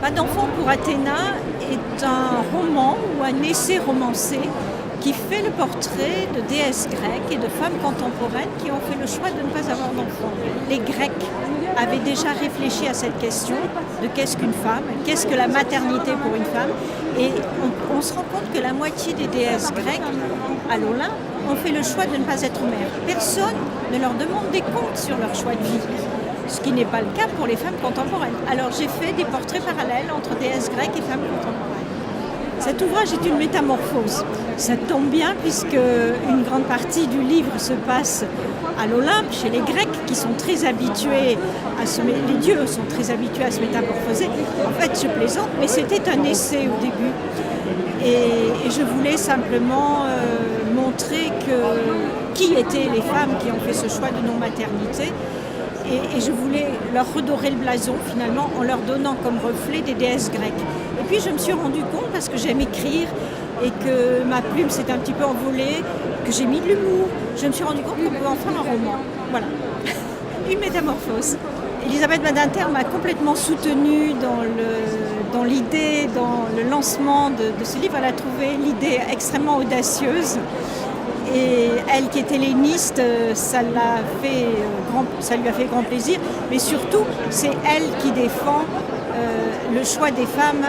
Pas d'enfant pour Athéna est un roman ou un essai romancé qui fait le portrait de déesses grecques et de femmes contemporaines qui ont fait le choix de ne pas avoir d'enfants. Les Grecs avaient déjà réfléchi à cette question de qu'est-ce qu'une femme, qu'est-ce que la maternité pour une femme, et on se rend compte que la moitié des déesses grecques à l'Olympe ont fait le choix de ne pas être mères. Personne ne leur demande des comptes sur leur choix de vie, ce qui n'est pas le cas pour les femmes contemporaines. Alors j'ai fait des portraits parallèles entre déesses grecques et femmes contemporaines. Cet ouvrage est une métamorphose. Ça tombe bien puisque une grande partie du livre se passe à l'Olympe, chez les Grecs qui sont très habitués les dieux sont très habitués à se métamorphoser. En fait, je plaisante, mais c'était un essai au début. Et je voulais simplement montrer qui étaient les femmes qui ont fait ce choix de non-maternité. Et je voulais leur redorer le blason finalement en leur donnant comme reflet des déesses grecques. Et puis je me suis rendu compte, parce que j'aime écrire et que ma plume s'est un petit peu envolée, que j'ai mis de l'humour, je me suis rendu compte qu'on pouvait en faire un roman. Voilà, une métamorphose. Elisabeth Badinter m'a complètement soutenue dans l'idée, dans le lancement de ce livre. Elle a trouvé l'idée extrêmement audacieuse. Et elle qui est helléniste, ça lui a fait grand plaisir, mais surtout c'est elle qui défend le choix des femmes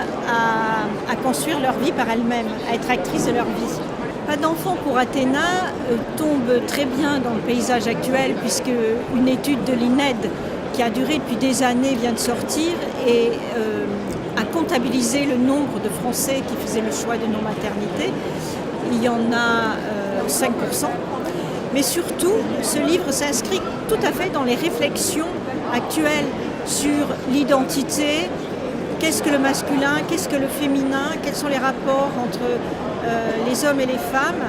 à construire leur vie par elles-mêmes, à être actrices de leur vie. Pas d'enfant pour Athéna tombe très bien dans le paysage actuel, puisque une étude de l'INED qui a duré depuis des années vient de sortir et a comptabilisé le nombre de Français qui faisaient le choix de non-maternité. Il y en a 5%. Mais surtout, ce livre s'inscrit tout à fait dans les réflexions actuelles sur l'identité, qu'est-ce que le masculin, qu'est-ce que le féminin, quels sont les rapports entre les hommes et les femmes,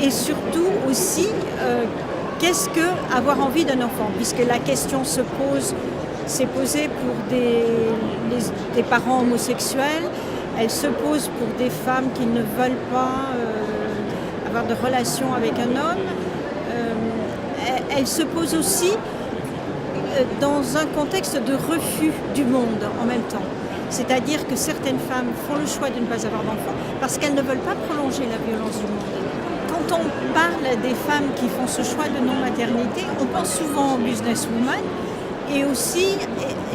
et surtout aussi qu'est-ce que avoir envie d'un enfant, puisque la question s'est posée pour des parents homosexuels, elle se pose pour des femmes qui ne veulent pas avoir de relation avec un homme. Elle se pose aussi dans un contexte de refus du monde en même temps. C'est-à-dire que certaines femmes font le choix de ne pas avoir d'enfants parce qu'elles ne veulent pas prolonger la violence du monde. Quand on parle des femmes qui font ce choix de non-maternité, on pense souvent aux businesswomen et aussi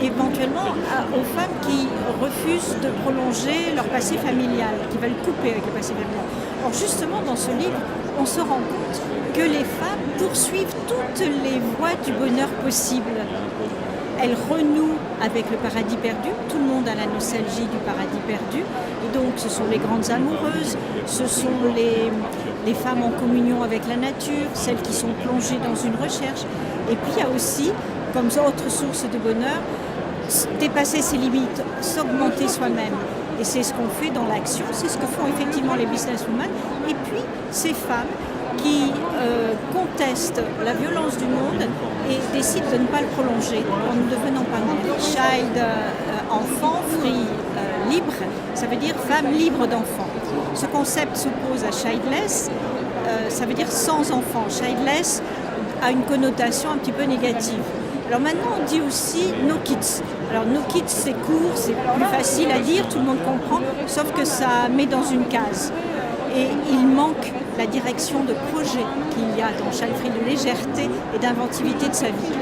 éventuellement aux femmes qui refusent de prolonger leur passé familial, qui veulent couper avec le passé familial. Or justement dans ce livre, on se rend compte que les femmes poursuivent toutes les voies du bonheur possible. Elles renouent avec le paradis perdu, tout le monde a la nostalgie du paradis perdu, et donc ce sont les grandes amoureuses, ce sont les femmes en communion avec la nature, celles qui sont plongées dans une recherche, et puis il y a aussi, comme autre source de bonheur, dépasser ses limites, s'augmenter soi-même. Et c'est ce qu'on fait dans l'action, c'est ce que font effectivement les businesswomen. Et puis ces femmes qui contestent la violence du monde et décident de ne pas le prolonger en ne devenant pas mère. Child, enfant, free, libre, ça veut dire femme libre d'enfant. Ce concept s'oppose à childless, ça veut dire sans enfant. Childless a une connotation un petit peu négative. Alors maintenant on dit aussi no kids. Alors no kids c'est court, c'est plus facile à dire, tout le monde comprend, sauf que ça met dans une case. Et il manque la direction de projet qu'il y a dans Chalfry, de légèreté et d'inventivité de sa vie.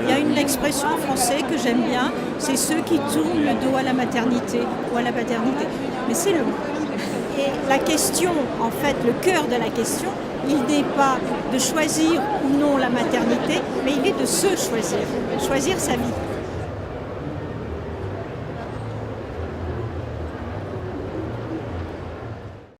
Il y a une expression en français que j'aime bien, c'est ceux qui tournent le dos à la maternité ou à la paternité. Mais c'est long. Et la question, en fait, le cœur de la question, il n'est pas de choisir ou non la maternité, mais il est de se choisir sa vie.